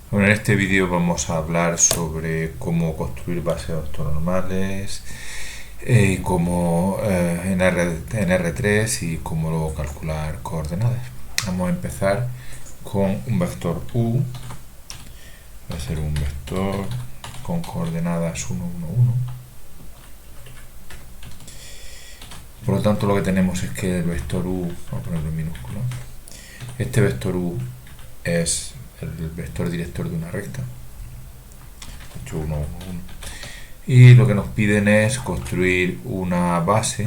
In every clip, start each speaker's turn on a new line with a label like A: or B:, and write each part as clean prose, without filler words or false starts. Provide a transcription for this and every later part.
A: Bueno, en este vídeo vamos a hablar sobre cómo construir bases ortonormales en R3 y cómo luego calcular coordenadas. Vamos a empezar con un vector U. Va a ser un vector con coordenadas 1, 1, 1. Por lo tanto, lo que tenemos es que el vector U, vamos a ponerlo en minúscula, este vector U es el vector director de una recta, 8, 1, 1, 1. Y lo que nos piden es construir una base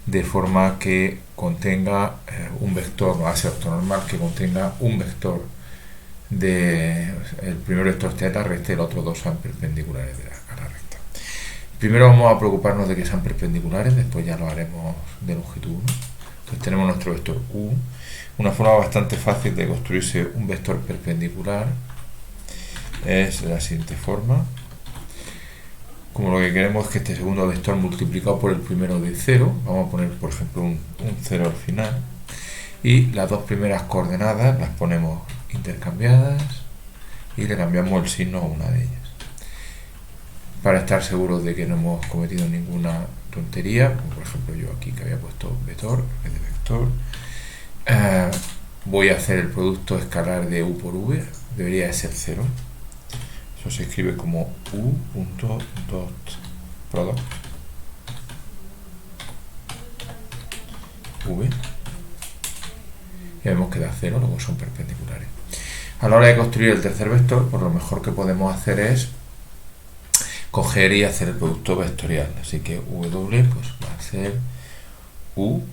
A: de forma que contenga un vector, base ortonormal que contenga un vector el primer vector esté a la recta y los otros dos sean perpendiculares a la recta. Primero vamos a preocuparnos de que sean perpendiculares, después ya lo haremos de longitud 1. Entonces tenemos nuestro vector U. Una forma bastante fácil de construirse un vector perpendicular es de la siguiente forma. Como lo que queremos es que este segundo vector multiplicado por el primero de 0, vamos a poner por ejemplo un 0 al final, y las dos primeras coordenadas las ponemos intercambiadas y le cambiamos el signo a una de ellas. Para estar seguros de que no hemos cometido ninguna tontería, como por ejemplo yo aquí que había puesto vector en vez de vector, voy a hacer el producto escalar de U por V, debería ser 0. Eso se escribe como U.dot.product V. Ya vemos que da 0, luego son perpendiculares. A la hora de construir el tercer vector, pues lo mejor que podemos hacer es coger y hacer el producto vectorial. Así que W pues va a ser U.cross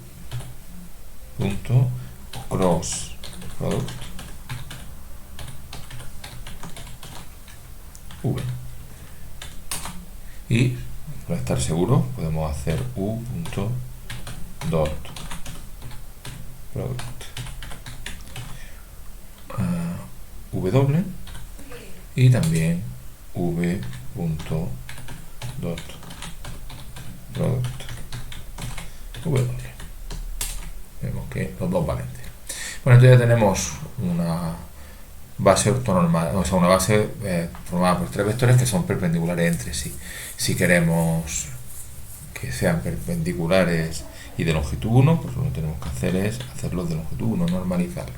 A: product V. Y para estar seguros podemos hacer U.dot product W y también V.dot product W. Vemos que los dos valen. Bueno, entonces ya tenemos una base ortonormal, o sea, una base formada por tres vectores que son perpendiculares entre sí. Si queremos que sean perpendiculares y de longitud 1, pues lo que tenemos que hacer es hacerlos de longitud 1, normalizarlo.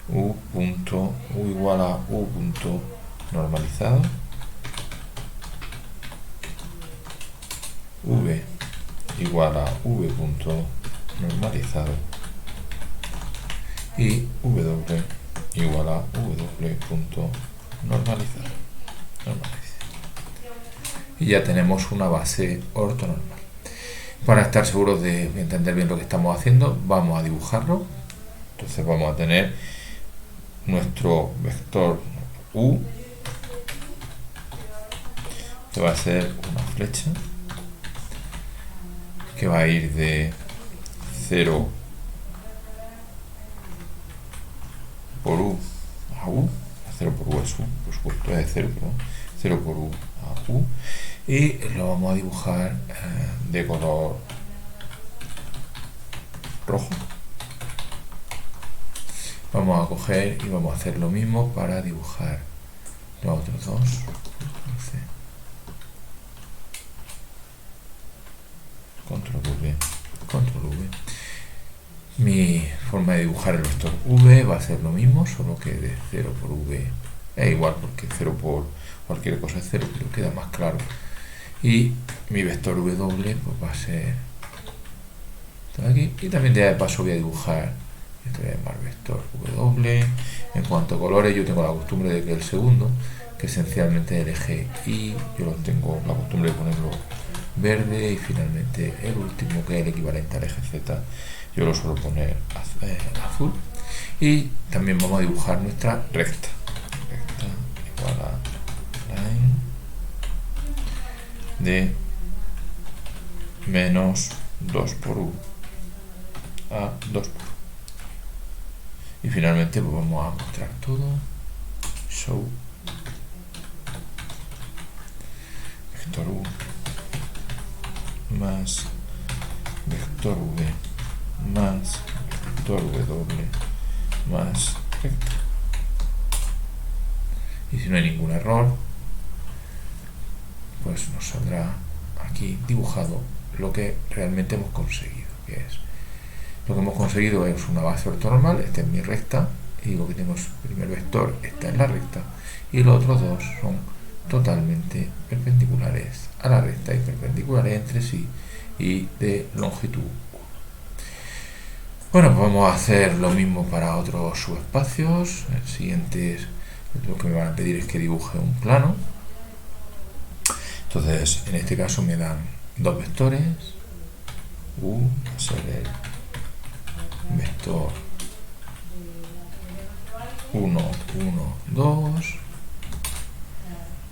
A: U igual a U normalizado, V igual a V normalizado y W igual a W normalizado. Y ya tenemos una base ortonormal. Para estar seguros de entender bien lo que estamos haciendo, vamos a dibujarlo. Entonces vamos a tener nuestro vector U, que va a ser una flecha que va a ir de 0 por U a U, 0 por U es U, por supuesto, es de 0, pero 0 por U a U, y lo vamos a dibujar de color rojo. Vamos a coger y vamos a hacer lo mismo para dibujar los otros dos. Control V, Control V. Mi forma de dibujar el vector V va a ser lo mismo, solo que de 0 por V es igual, porque 0 por cualquier cosa es 0, pero queda más claro. Y mi vector W pues va a ser aquí. Y también de paso voy a dibujar, esto voy a llamar vector W. En cuanto a colores, yo tengo la costumbre de que el segundo, que esencialmente es el eje Y, yo lo tengo la costumbre de ponerlo verde, y finalmente el último, que es el equivalente al eje Z, yo lo suelo poner azul. Y también vamos a dibujar nuestra recta igual a line de menos 2 por U a 2 por U. Y finalmente pues vamos a mostrar todo. Show vector U más vector V más vector W más recta. si no hay ningún error, pues nos saldrá aquí dibujado lo que realmente hemos conseguido, que es lo que hemos conseguido es una base ortonormal. Esta es mi recta y lo que tengo es el primer vector está en la recta y los otros dos son totalmente perpendiculares a la recta y perpendiculares entre sí y de longitud 1. Bueno, pues vamos a hacer lo mismo para otros subespacios. El siguiente es lo que me van a pedir es que dibuje un plano. Entonces, en este caso me dan dos vectores. U va a ser el vector 1, 1, 2.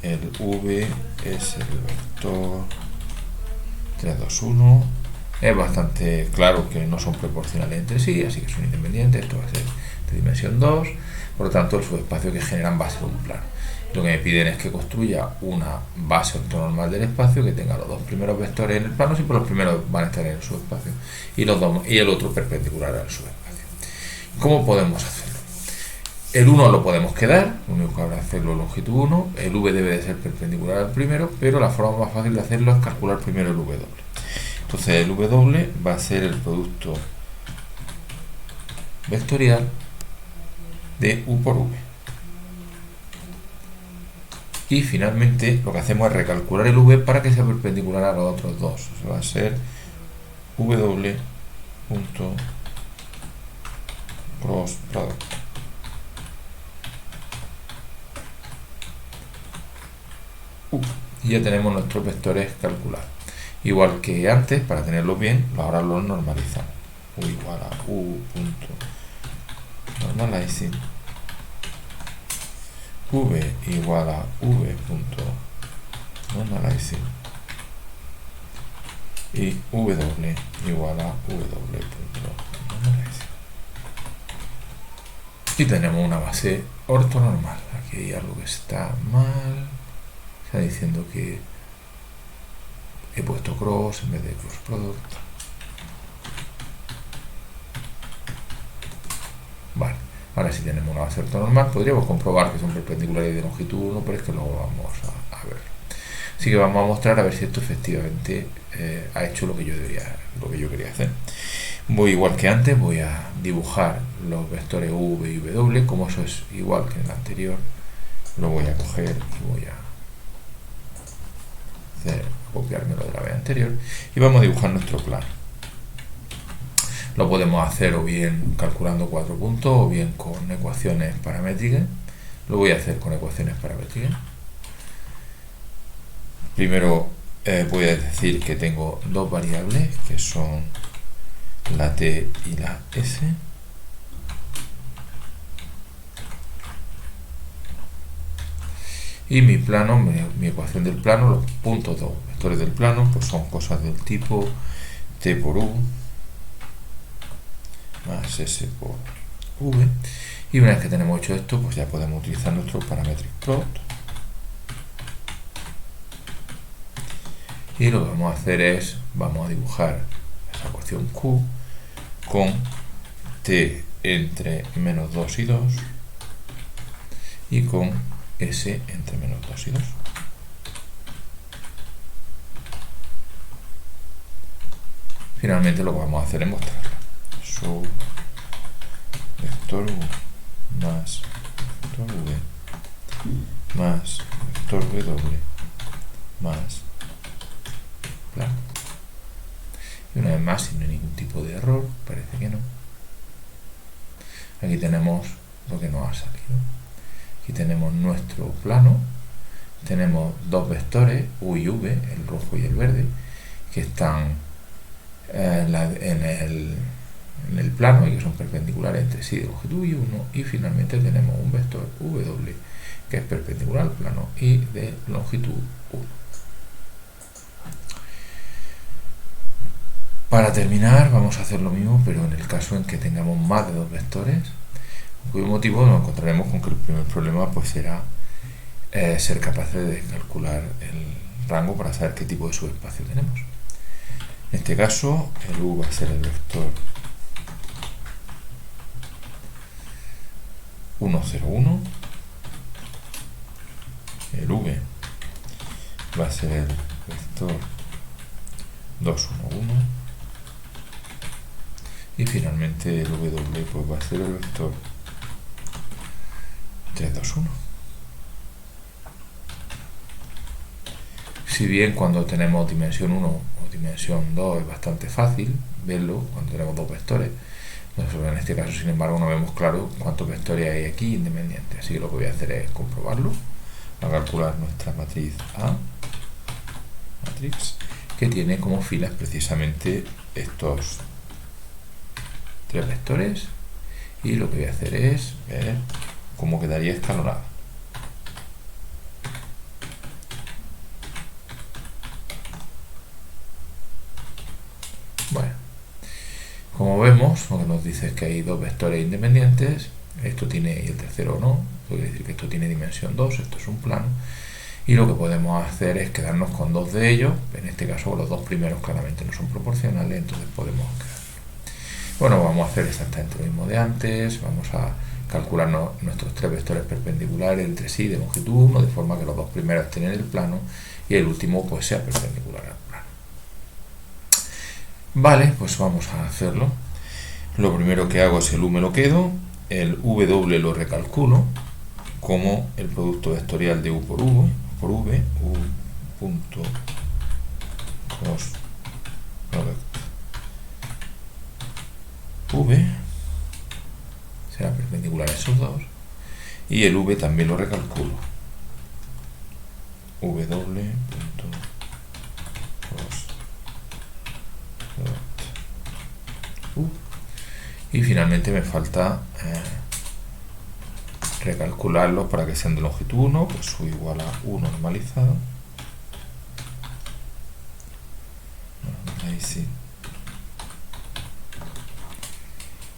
A: El V es el vector 3, 2, 1. Es bastante claro que no son proporcionales entre sí, así que son independientes. Esto va a ser de dimensión 2. Por lo tanto, el subespacio que generan va a ser un plano. Lo que me piden es que construya una base ortonormal del espacio que tenga los dos primeros vectores en el plano, siempre los primeros van a estar en el subespacio y el otro perpendicular al subespacio. ¿Cómo podemos hacerlo? El 1 lo podemos quedar, lo único que habrá que hacerlo es longitud 1, el V debe de ser perpendicular al primero, pero la forma más fácil de hacerlo es calcular primero el W. Entonces el W va a ser el producto vectorial de U por V. Y finalmente lo que hacemos es recalcular el V para que sea perpendicular a los otros dos. O sea, va a ser W punto cross product. Y ya tenemos nuestros vectores calculados. Igual que antes, para tenerlos bien, ahora los normalizamos. U igual a U punto normalizing. V igual a V punto normalizing. Y W igual a W punto normalizing. Y tenemos una base ortonormal. Aquí hay algo que está mal. Está diciendo que he puesto cross en vez de cross product. Vale, ahora sí tenemos una base ortonormal. Podríamos comprobar que son perpendiculares de longitud 1, pero es que luego vamos a ver. Así que vamos a mostrar a ver si esto efectivamente ha hecho lo que yo quería hacer. Voy igual que antes, voy a dibujar los vectores V y W. Como eso es igual que en el anterior, lo voy a coger y voy a copiármelo de la vez anterior y vamos a dibujar nuestro plano. Lo podemos hacer o bien calculando 4 puntos o bien con ecuaciones paramétricas. Lo voy a hacer con ecuaciones paramétricas. Primero voy a decir que tengo dos variables que son la t y la s. Y mi plano, mi ecuación del plano, los puntos dos vectores del plano, pues son cosas del tipo t por u más s por v. Y una vez que tenemos hecho esto, pues ya podemos utilizar nuestro parametric plot. Y lo que vamos a hacer es, vamos a dibujar esa ecuación q con t entre menos 2 y 2 y con s entre menos 2 y 2. Finalmente lo que vamos a hacer es mostrarlo. So, vector u más vector v más vector w más plano. Y una vez más, sin ningún tipo de error, parece que no. Aquí tenemos lo que nos ha salido. Aquí tenemos nuestro plano, tenemos dos vectores, u y v, el rojo y el verde, que están en el plano y que son perpendiculares entre sí de longitud y 1, y finalmente tenemos un vector w que es perpendicular al plano y de longitud 1. Para terminar vamos a hacer lo mismo, pero en el caso en que tengamos más de dos vectores, por cuyo motivo nos encontraremos con que el primer problema pues será ser capaces de calcular el rango para saber qué tipo de subespacio tenemos. En este caso el u va a ser el vector 1, 0, 1, a ser el vector 2, 1, 1. Y finalmente el W pues va a ser el vector 3, 2, 1. Si bien cuando tenemos dimensión 1 o dimensión 2 es bastante fácil verlo, cuando tenemos dos vectores, nosotros en este caso sin embargo no vemos claro cuántos vectores hay aquí independientes, así que lo que voy a hacer es comprobarlo, a calcular nuestra matriz A, que tiene como filas precisamente estos tres vectores, y lo que voy a hacer es ver cómo quedaría escalonada. Bueno, como vemos, lo que nos dice es que hay dos vectores independientes, esto tiene, y el tercero no, quiere decir que esto tiene dimensión 2, esto es un plano, y lo que podemos hacer es quedarnos con dos de ellos, en este caso los dos primeros claramente no son proporcionales, entonces podemos quedar. Bueno, vamos a hacer exactamente lo mismo de antes, vamos a calcular nuestros tres vectores perpendiculares entre sí de longitud 1, de forma que los dos primeros estén en el plano y el último pues sea perpendicular al plano. Vale, pues vamos a hacerlo. Lo primero que hago es el U me lo quedo, el W lo recalculo como el producto vectorial de U por V, U punto cross V será perpendicular a esos dos, y el V también lo recalculo, W punto cross U, y finalmente me falta recalcularlos para que sean de longitud 1, pues U igual a U normalizado,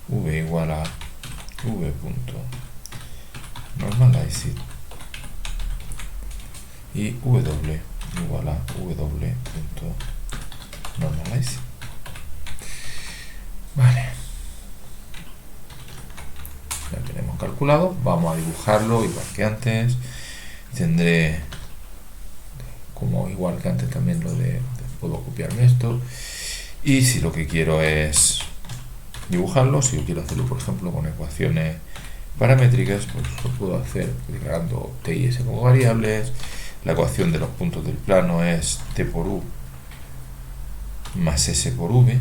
A: V igual a V punto normalized y W igual a W punto normalized. Vale, ya tenemos calculado, vamos a dibujarlo igual que antes. Tendré, como igual que antes también lo de puedo copiarme esto, y si lo que quiero es dibujarlo, si yo quiero hacerlo por ejemplo con ecuaciones paramétricas, pues lo puedo hacer declarando t y s como variables. La ecuación de los puntos del plano es t por u más s por v,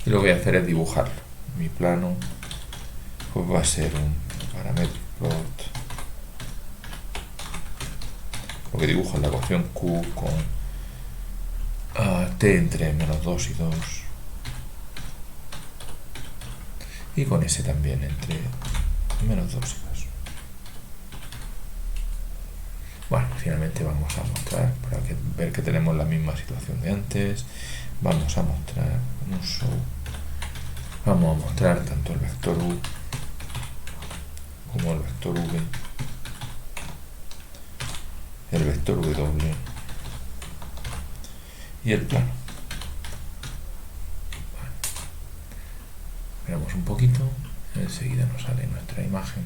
A: y lo que voy a hacer es dibujarlo. Mi plano pues va a ser un parametric plot, lo que dibuja es la ecuación q con t entre menos 2 y 2, y con s también entre menos 2 y 2. Bueno, finalmente vamos a mostrar, para ver que tenemos la misma situación de antes, vamos a mostrar un show. Vamos a mostrar tanto el vector u como el vector v, el vector w y el plano. Bueno, esperamos un poquito, enseguida nos sale nuestra imagen,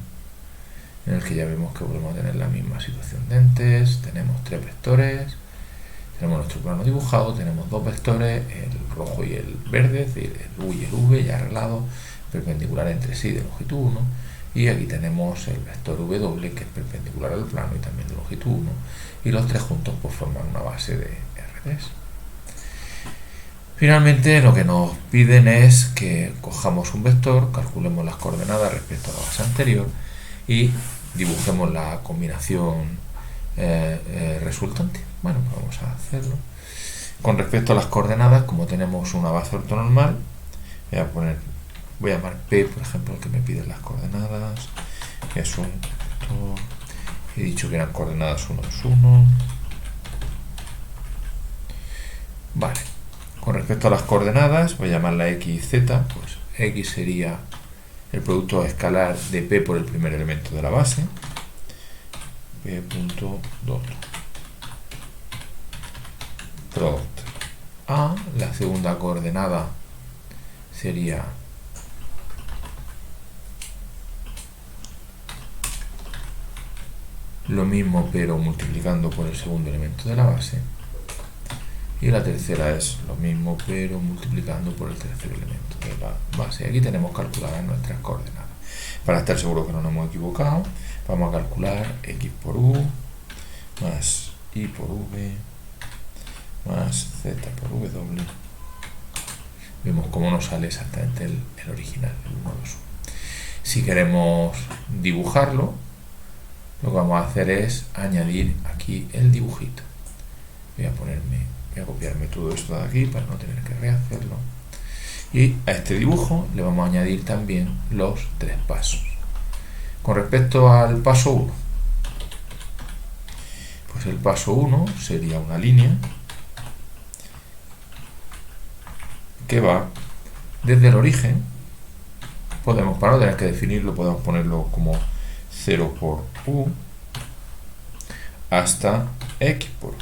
A: en el que ya vemos que volvemos a tener la misma situación de antes. Tenemos tres vectores, tenemos nuestro plano dibujado, tenemos dos vectores, el rojo y el verde, es decir, el U y el V ya arreglado, perpendicular entre sí de longitud 1, y aquí tenemos el vector W que es perpendicular al plano y también de longitud 1, y los tres juntos pues forman una base de R3. Finalmente lo que nos piden es que cojamos un vector, calculemos las coordenadas respecto a la base anterior y dibujemos la combinación resultante. Bueno, pues vamos a hacerlo. Con respecto a las coordenadas, como tenemos una base ortonormal, voy a llamar P, por ejemplo, el que me pide las coordenadas, que es un vector. He dicho que eran coordenadas 1, 2, 1. Vale. Con respecto a las coordenadas, voy a llamarla X y Z, pues X sería el producto escalar de P por el primer elemento de la base, P.dot. Product A, la segunda coordenada sería lo mismo pero multiplicando por el segundo elemento de la base. Y la tercera es lo mismo pero multiplicando por el tercer elemento de la base. Aquí tenemos calculadas nuestras coordenadas. Para estar seguro que no nos hemos equivocado, vamos a calcular x por u más y por v más z por w. Vemos cómo nos sale exactamente el original, el 1, 2, 1. Si queremos dibujarlo, lo que vamos a hacer es añadir aquí el dibujito. Voy a copiarme todo esto de aquí para no tener que rehacerlo. Y a este dibujo le vamos a añadir también los 3 pasos. Con respecto al paso 1, pues el paso 1 sería una línea que va desde el origen. Podemos, para no tener que definirlo, podemos ponerlo como 0 por u hasta x por u.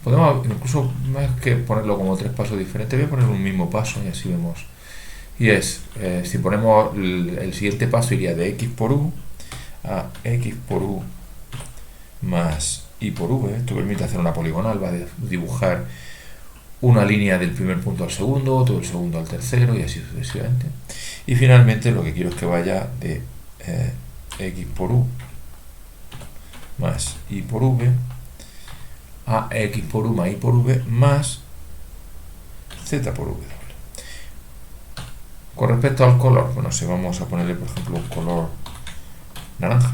A: Podemos incluso, más que ponerlo como 3 pasos diferentes, voy a poner un mismo paso y así vemos. Y es, si ponemos el siguiente paso iría de x por u a x por u más y por v. Esto permite hacer una poligonal, va a dibujar una línea del primer punto al segundo, todo el segundo al tercero y así sucesivamente. Y finalmente lo que quiero es que vaya de x por u más y por v a x por u más y por v más z por w. Con respecto al color, bueno, si vamos a ponerle por ejemplo un color naranja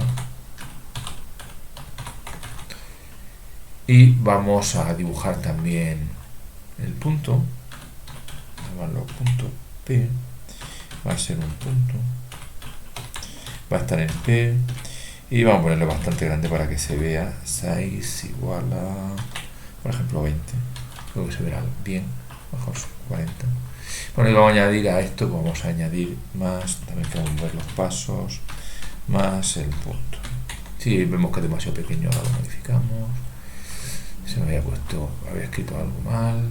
A: y vamos a dibujar también el punto, llamarlo punto P, va a ser un punto, va a estar en P y vamos a ponerle bastante grande para que se vea 6 igual a, por ejemplo, 20, creo que se verá bien, mejor 40. Bueno, y vamos a añadir a esto, vamos a añadir más, también podemos ver los pasos, más el punto. Si vemos que es demasiado pequeño, ahora lo modificamos. Se me había escrito algo mal.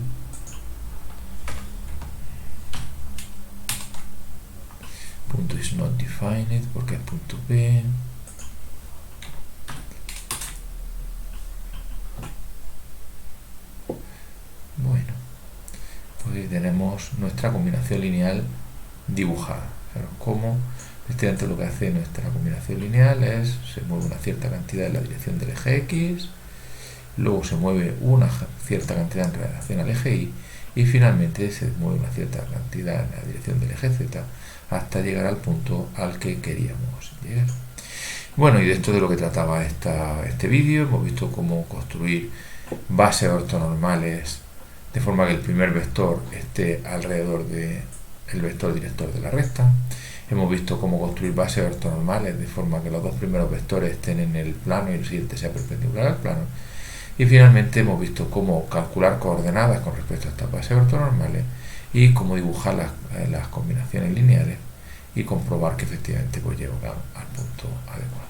A: Punto is not defined, porque es punto P. Bueno, pues ahí tenemos nuestra combinación lineal dibujada. Fijaros cómo efectivamente lo que hace nuestra combinación lineal es, se mueve una cierta cantidad en la dirección del eje X, luego se mueve una cierta cantidad en relación al eje Y, y finalmente se mueve una cierta cantidad en la dirección del eje Z hasta llegar al punto al que queríamos llegar. Bueno, y de esto de lo que trataba este vídeo, hemos visto cómo construir bases ortonormales de forma que el primer vector esté alrededor del vector director de la recta. Hemos visto cómo construir bases ortonormales de forma que los dos primeros vectores estén en el plano y el siguiente sea perpendicular al plano. Y finalmente hemos visto cómo calcular coordenadas con respecto a estas bases ortonormales y cómo dibujar las combinaciones lineales y comprobar que efectivamente pues llegan al punto adecuado.